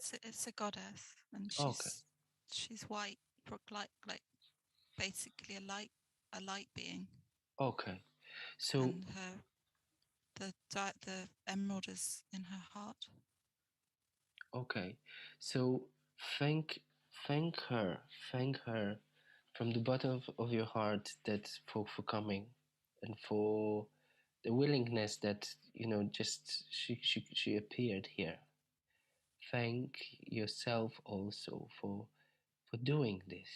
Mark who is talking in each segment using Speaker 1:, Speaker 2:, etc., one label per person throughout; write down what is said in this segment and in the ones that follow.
Speaker 1: It's a goddess, and
Speaker 2: Okay.
Speaker 1: she's white, like basically a light being,
Speaker 2: Okay. So
Speaker 1: and the emerald is in her heart.
Speaker 2: okay. So thank thank her. Thank her from the bottom of your heart that for coming and for the willingness that just she appeared here. Thank yourself also for doing this.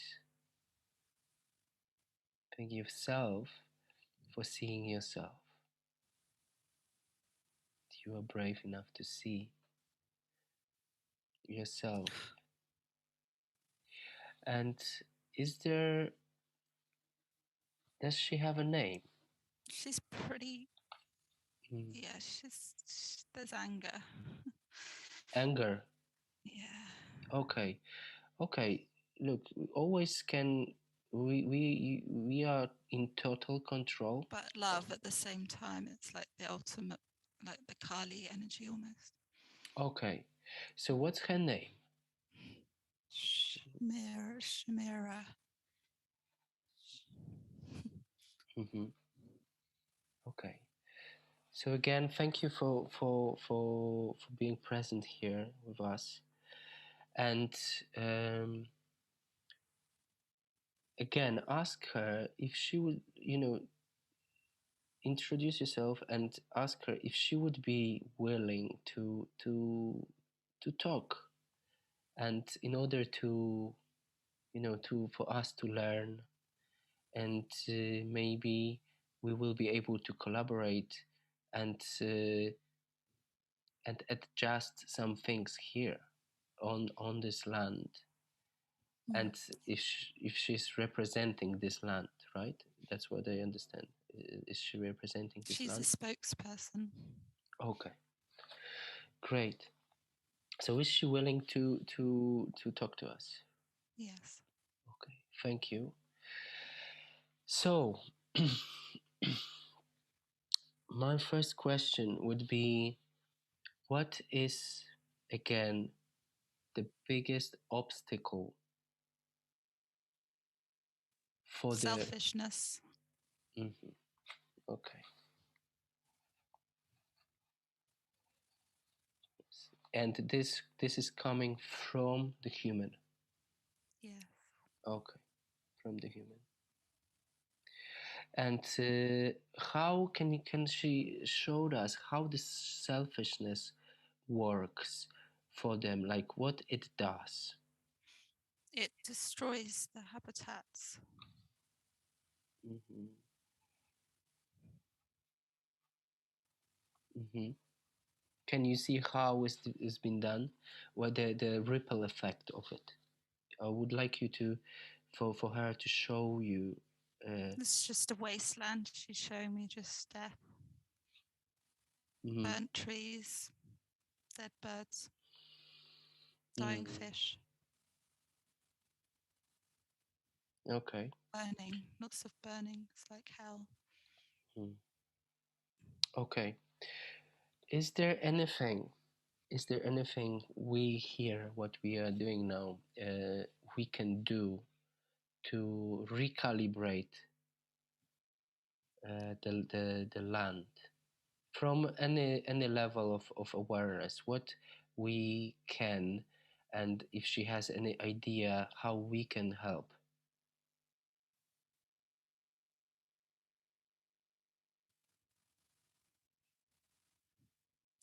Speaker 2: Thank yourself for seeing yourself. You are brave enough to see yourself. And is there does she have a name?
Speaker 1: She's pretty.
Speaker 2: Mm.
Speaker 1: Yeah, there's anger.
Speaker 2: Anger.
Speaker 1: Yeah,
Speaker 2: Okay. Okay. Look, we always can we are in total control.
Speaker 1: but love at the same time. It's like the ultimate, like the Kali energy almost.
Speaker 2: Okay. So what's her name?
Speaker 1: Shimera.
Speaker 2: Hmm. Okay. So again, thank you for being present here with us. And again, ask her if she would, introduce yourself and ask her if she would be willing to talk, and in order to, to for us to learn, and maybe we will be able to collaborate and adjust some things here on this land. And if she's representing this land, right? That's what I understand. Is she representing this
Speaker 1: She's
Speaker 2: land?
Speaker 1: a spokesperson.
Speaker 2: Okay, great. So is she willing to talk to us?
Speaker 1: Yes.
Speaker 2: Okay, thank you. So my first question would be, what is again the biggest obstacle for the
Speaker 1: Selfishness.
Speaker 2: okay, and this is coming from the human?
Speaker 1: Yes.
Speaker 2: Okay, from the human. And how can she show us how this selfishness works for them, like what it does?
Speaker 1: It destroys the habitats.
Speaker 2: Mm-hmm. Mm-hmm. Can you see how it's been done? What the ripple effect of it? I would like you to, for her to show you.
Speaker 1: It's just a wasteland. She's showing me just death,
Speaker 2: Mm-hmm.
Speaker 1: burnt trees, dead birds, dying fish,
Speaker 2: Okay.
Speaker 1: burning, lots of burning. It's like hell.
Speaker 2: Mm. Okay. Is there anything? Is there anything we here, what we are doing now, we can do to recalibrate the land from any level of awareness? What we can, and if she has any idea how we can help.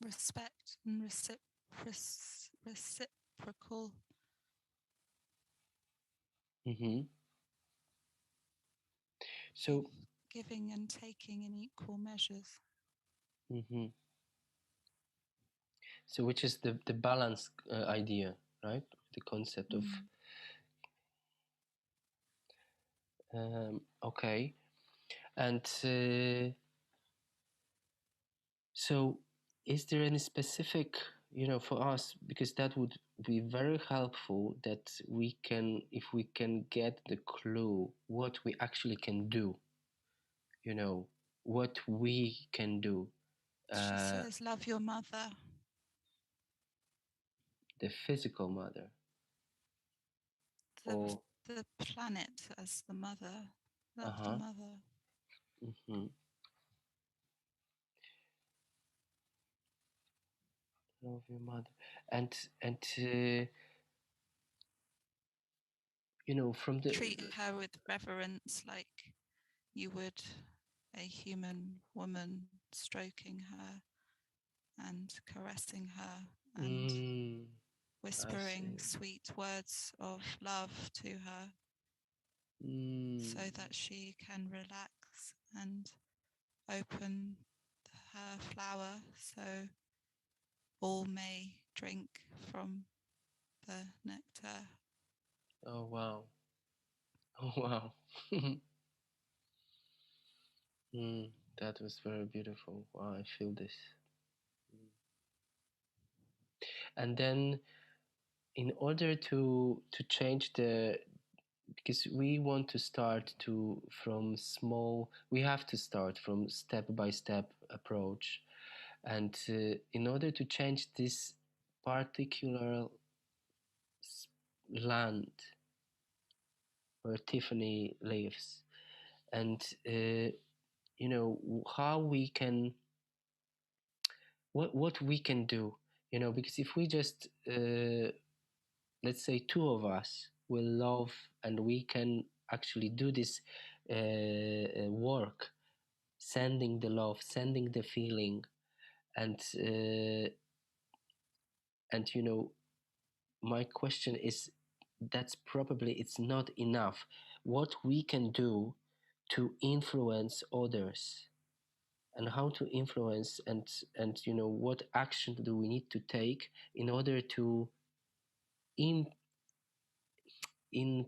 Speaker 1: Respect and reciprocal.
Speaker 2: Mm-hmm. So,
Speaker 1: Giving and taking in equal measures.
Speaker 2: mm-hmm. So which is the balance idea, right? The concept of okay, and so is there any specific, for us, because that would be very helpful, that we can, if we can get the clue what we actually can do, what we can do.
Speaker 1: She says, love your mother.
Speaker 2: the physical mother? Or
Speaker 1: The planet as the mother. Love the mother.
Speaker 2: Mm-hmm. Love your mother, and you know, from the
Speaker 1: treat her with reverence, like you would a human woman, stroking her and caressing her and whispering sweet words of love to her, so that she can relax and open her flower, so all may drink from the nectar.
Speaker 2: Oh wow. Oh wow. That was very beautiful. Wow, I feel this. And then in order to change the, because we want to start to from small, we have to start from step by step approach, and in order to change this particular land where Tiffany lives, and you know, how we can, what we can do, you know, because if we just let's say two of us will love, and we can actually do this work, sending the love, sending the feeling, and you know, my question is, that's probably it's not enough. What we can do to influence others, and how to influence, and you know, what action do we need to take in order to in in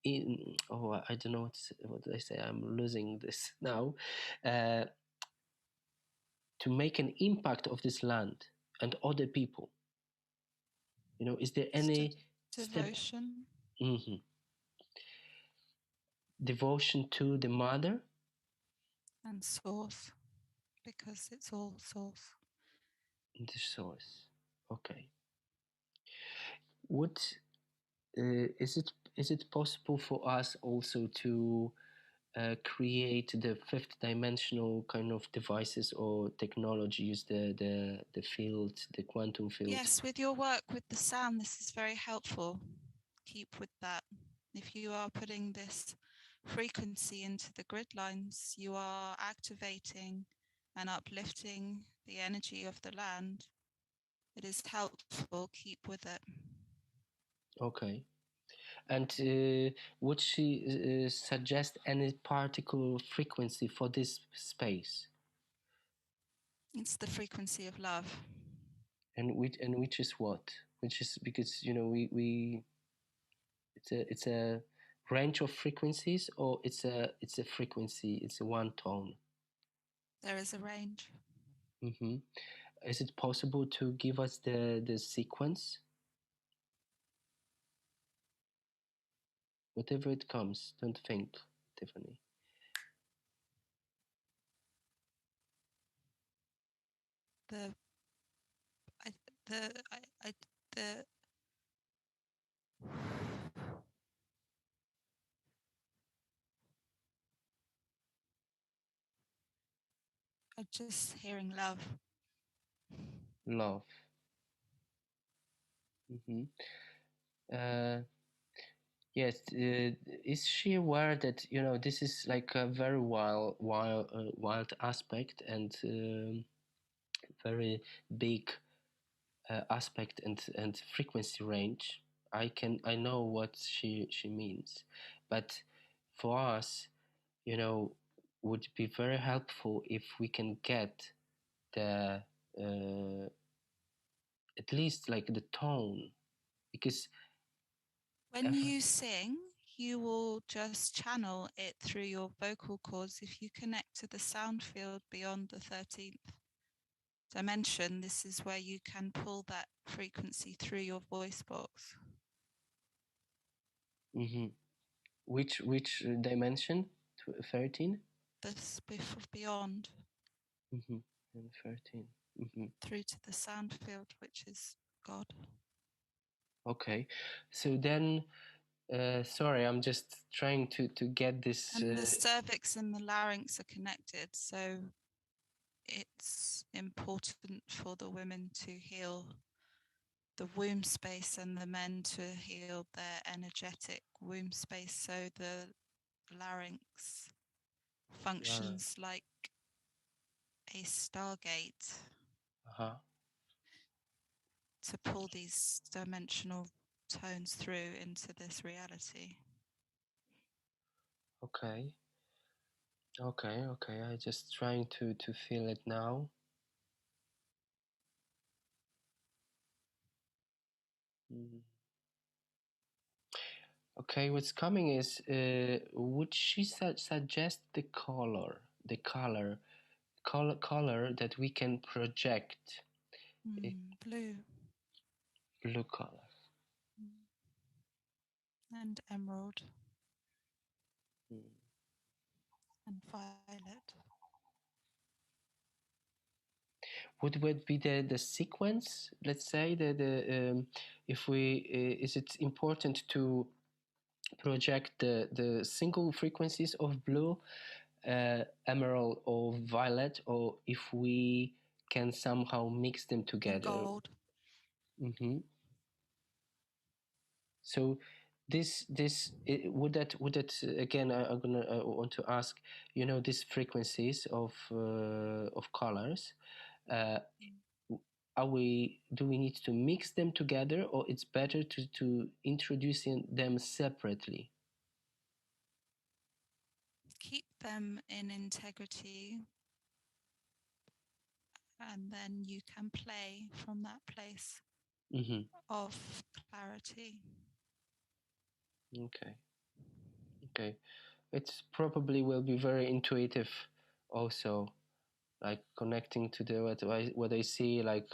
Speaker 2: in oh, I don't know what I say, I'm losing this now, uh, to make an impact of this land and other people, you know, is there any
Speaker 1: devotion
Speaker 2: step? Devotion to the mother
Speaker 1: and source, because it's all source.
Speaker 2: The source. Okay. Would is it possible for us also to create the fifth dimensional kind of devices or technologies, the field, the quantum field?
Speaker 1: Yes, with your work with the sound, this is very helpful. Keep with that. If you are putting this frequency into the grid lines, you are activating and uplifting the energy of the land. It is helpful. Keep with it.
Speaker 2: Okay. And would she suggest any particular frequency for this space?
Speaker 1: It's the frequency of love.
Speaker 2: And which is what? Which is, because you know, we it's a range of frequencies, or it's a frequency, it's a one tone?
Speaker 1: There is a range.
Speaker 2: Mm-hmm. Is it possible to give us the sequence? Whatever it comes, don't think, Tiffany.
Speaker 1: The I'm just hearing love.
Speaker 2: Love. Mm-hmm. Yes. Is she aware that, you know, this is like a very wild aspect, and very big aspect and frequency range? I know what she means, but for us, you know, would be very helpful if we can get the at least like the tone, because
Speaker 1: when you sing, you will just channel it through your vocal cords. If you connect to the sound field beyond the 13th dimension, this is where you can pull that frequency through your voice box.
Speaker 2: Mm-hmm. Which dimension? 13?
Speaker 1: This beyond.
Speaker 2: Mm-hmm. And 13. Mm-hmm.
Speaker 1: Through to the sound field, which is God.
Speaker 2: Okay, so then, sorry, I'm just trying to get this.
Speaker 1: And the cervix and the larynx are connected, so it's important for the women to heal the womb space and the men to heal their energetic womb space, so the larynx functions like a stargate
Speaker 2: Uh-huh.
Speaker 1: to pull these dimensional tones through into this reality.
Speaker 2: Okay. Okay, okay. I just trying to feel it now. Mm. Okay, what's coming is, would she suggest the color that we can project?
Speaker 1: Blue.
Speaker 2: Blue color.
Speaker 1: And emerald.
Speaker 2: Mm.
Speaker 1: And violet.
Speaker 2: Would be the sequence? Let's say the if we is it important to project the single frequencies of blue, emerald, or violet, or if we can somehow mix them together?
Speaker 1: And gold.
Speaker 2: Mm-hmm. So would that again? I'm gonna want to ask. You know, these frequencies of colors. Do we need to mix them together, or it's better to introduce them separately?
Speaker 1: Keep them in integrity, and then you can play from that place of clarity.
Speaker 2: Okay. Okay. It's probably will be very intuitive also, like connecting to what I see, like,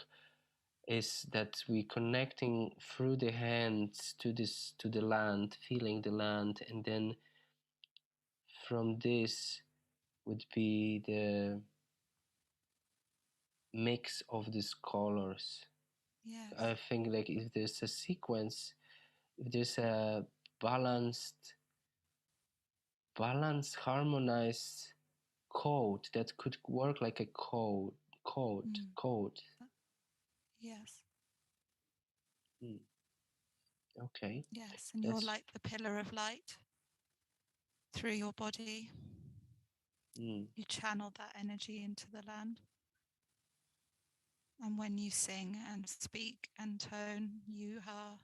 Speaker 2: is that we connecting through the hands to the land, feeling the land, and then from this would be the mix of these colors.
Speaker 1: Yes.
Speaker 2: I think, like, if there's a sequence, if there's a balanced, harmonized code that could work like a code.
Speaker 1: Yes.
Speaker 2: Okay.
Speaker 1: Yes, and you're like the pillar of light through your body. You channel that energy into the land. And when you sing and speak and tone, you are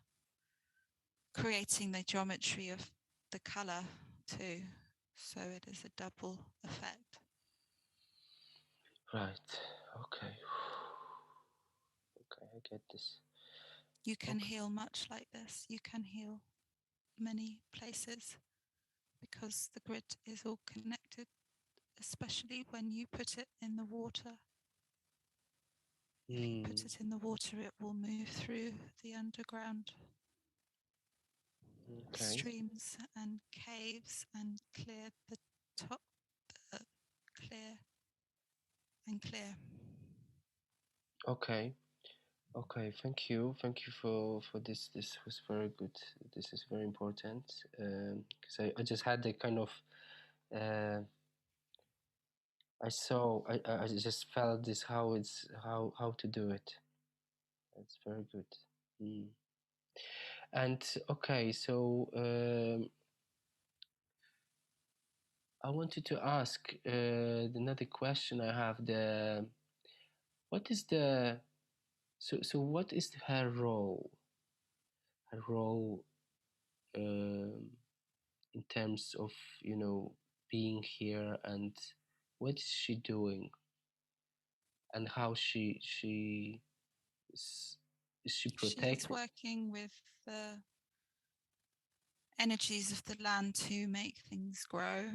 Speaker 1: creating the geometry of the color too. So it is a double effect.
Speaker 2: Right. Okay. Okay, I get this.
Speaker 1: You can heal much like this. You can heal many places because the grid is all connected, especially when you put it in the water. If you put it in the water, it will move through the underground streams and caves and clear the top, clear and clear.
Speaker 2: Okay. Okay, thank you for this. This was very good. This is very important, because I just had the kind of I just felt this, how to do it. That's very good. And okay, so I wanted to ask another question I have. What is the what is her role? Her role in terms of, being here, and what is she doing, and how is she protected?
Speaker 1: She's working with the energies of the land to make things grow.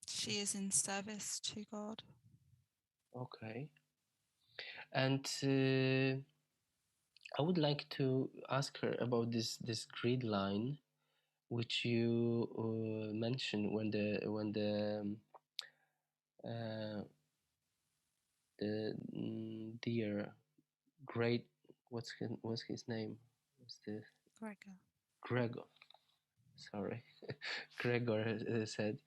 Speaker 1: She is in service to God.
Speaker 2: Okay. And I would like to ask her about this grid line, which you mentioned when the the dear great, what's his name? What's the
Speaker 1: Gregor.
Speaker 2: Gregor? Sorry, Gregor said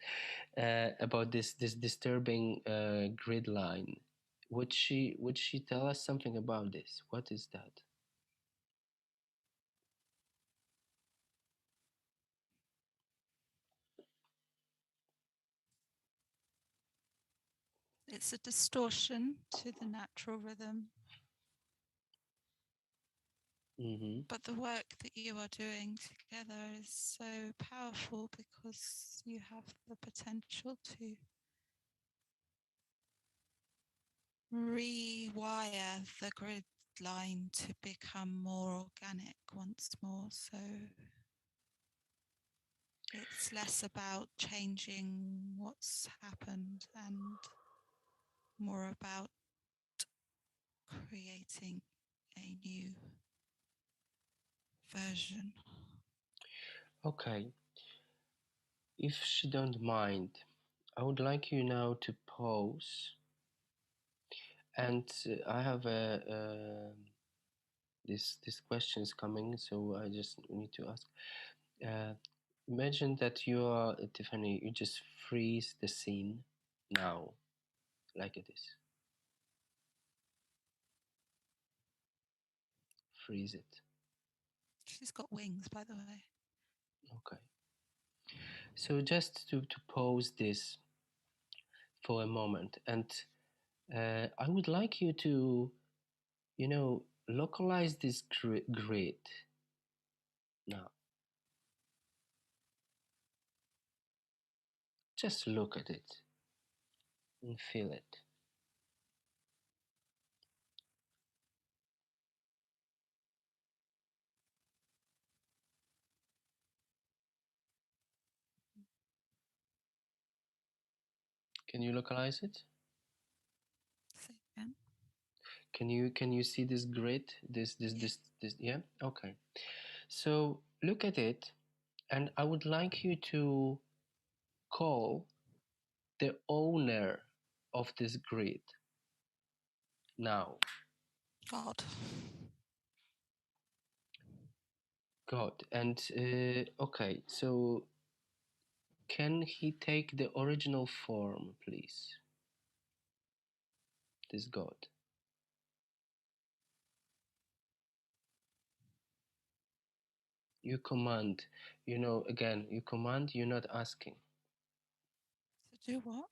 Speaker 2: about this disturbing grid line. Would she tell us something about this? What is that?
Speaker 1: It's a distortion to the natural rhythm.
Speaker 2: Mm-hmm.
Speaker 1: But the work that you are doing together is so powerful because you have the potential to rewire the grid line to become more organic once more. So it's less about changing what's happened and more about creating a new version.
Speaker 2: Okay. If she don't mind, I would like you now to pause. And I have this question is coming, so I just need to ask. Imagine that you are Tiffany. You just freeze the scene now, like it is. Freeze it.
Speaker 1: She's got wings, by the way.
Speaker 2: Okay. So just to pause this for a moment, and I would like you to, localize this grid now. Just look at it and feel it. Can you localize it?
Speaker 1: Say again.
Speaker 2: Can you see this grid? This yeah? Okay. So look at it, and I would like you to call the owner of this grid now.
Speaker 1: God.
Speaker 2: God. And okay, so can he take the original form, please? This God. You command, again, you command, you're not asking.
Speaker 1: To do what?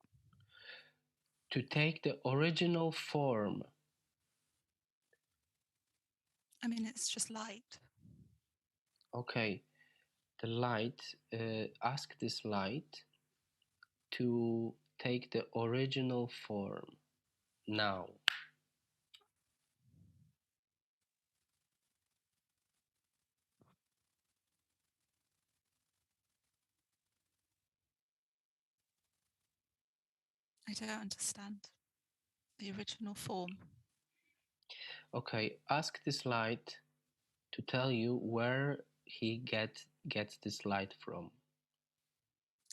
Speaker 2: To take the original form.
Speaker 1: I mean, it's just light.
Speaker 2: Okay, the light, ask this light to take the original form now.
Speaker 1: I don't understand the original form.
Speaker 2: Okay, ask this light to tell you where he gets this light from.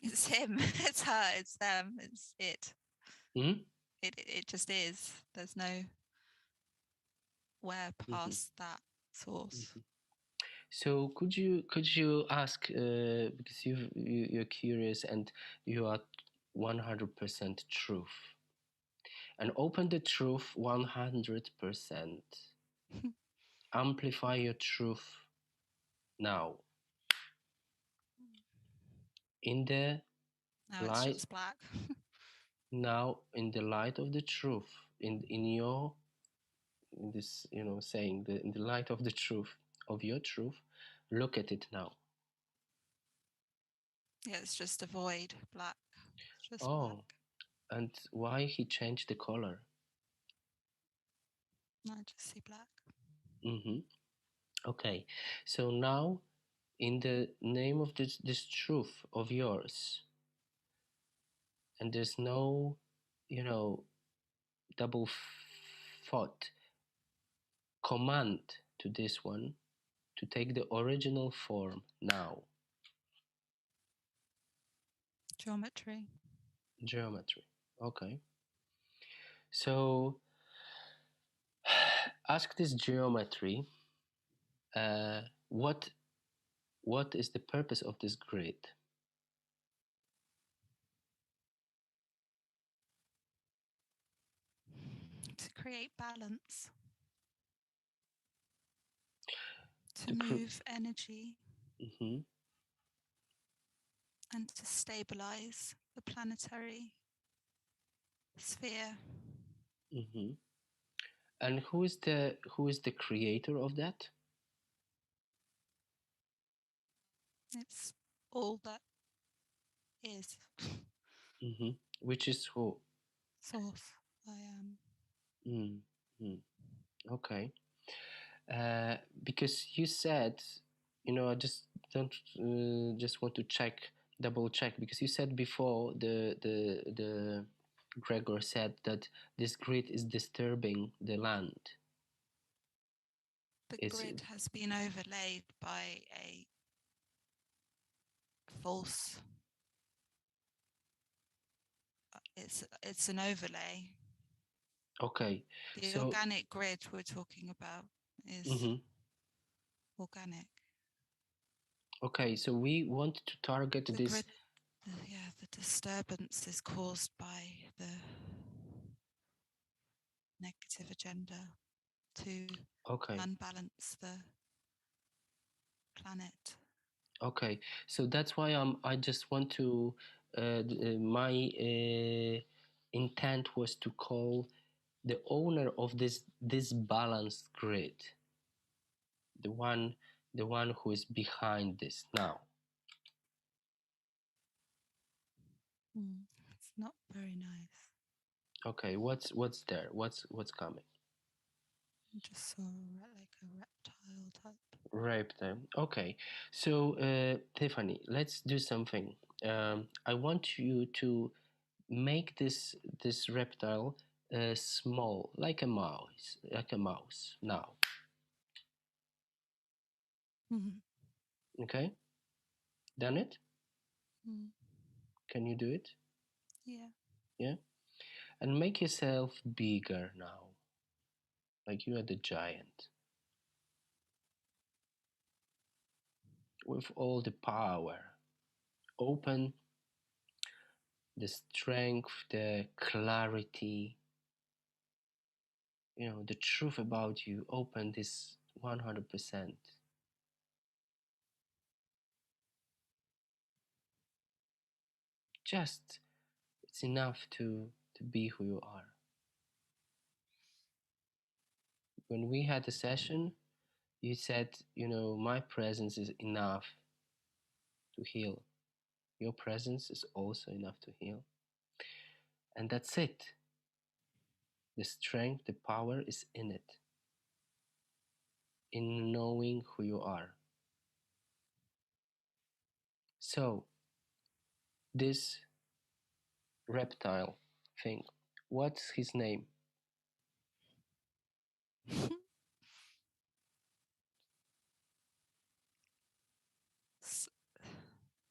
Speaker 1: It's him. It's her. It's them. It's it.
Speaker 2: Hmm?
Speaker 1: It just is. There's no where past that source.
Speaker 2: Mm-hmm. So could you ask because you're curious and you are 100% truth, and open the truth 100%. Amplify your truth now. In the
Speaker 1: Now it's
Speaker 2: light,
Speaker 1: just black.
Speaker 2: now in the light of the truth, in this saying in the light of the truth of your truth, look at it now.
Speaker 1: Yeah, it's just a void, black. It's just
Speaker 2: Oh,
Speaker 1: black.
Speaker 2: and why he changed the color?
Speaker 1: I just see black.
Speaker 2: Mm-hmm. Okay, so now in the name of this truth of yours, and there's no, double thought, command to this one to take the original form now.
Speaker 1: Geometry.
Speaker 2: Geometry. Okay. So ask this geometry, what is the purpose of this grid?
Speaker 1: To create balance, to move energy, and to stabilize the planetary sphere.
Speaker 2: And who is the creator of that?
Speaker 1: It's all that is.
Speaker 2: Which is who?
Speaker 1: Source. I am.
Speaker 2: Okay. Because you said, I just want to double check, because you said before the Gregor said that this grid is disturbing the land.
Speaker 1: The grid has been overlaid by a false. It's an overlay.
Speaker 2: Okay.
Speaker 1: The organic grid we're talking about is organic.
Speaker 2: Okay, so we want to target this.
Speaker 1: Grid, the disturbance is caused by the negative agenda to unbalance the planet.
Speaker 2: Okay, so that's why I just want to. My intent was to call the owner of this balanced grid, the one who is behind this now.
Speaker 1: It's not very nice.
Speaker 2: Okay, what's there? What's coming?
Speaker 1: I just saw like a reptile type.
Speaker 2: Reptile. Okay, so Tiffany, let's do something. I want you to make this reptile small, like a mouse, now. Okay, done it? Can you do it? Yeah. And make yourself bigger now, like you are the giant, with all the power. Open the strength, the clarity, the truth about you. Open this 100%. Just, it's enough to be who you are. When we had the session, you said, my presence is enough to heal. Your presence is also enough to heal. And that's it. The strength, the power is in it. In knowing who you are. So, this reptile thing, what's his name?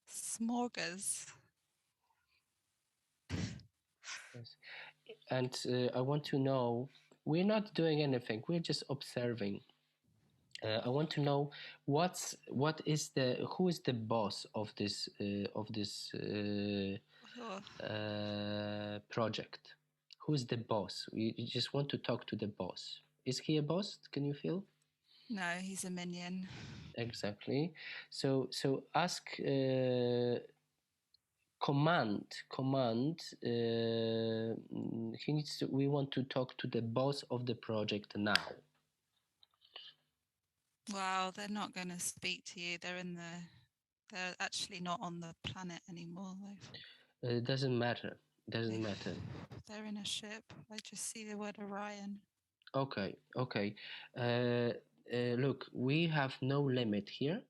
Speaker 1: Smorgas.
Speaker 2: Yes. And I want to know, we're not doing anything, we're just observing. I want to know who is the boss of this project? Who is the boss? We just want to talk to the boss. Is he a boss? Can you feel?
Speaker 1: No, he's a minion.
Speaker 2: Exactly. So ask. Command. We want to talk to the boss of the project now.
Speaker 1: Wow, they're not going to speak to you. They're actually not on the planet anymore.
Speaker 2: It doesn't matter. They're
Speaker 1: in a ship. I just see the word Orion.
Speaker 2: Okay. Look, we have no limit here.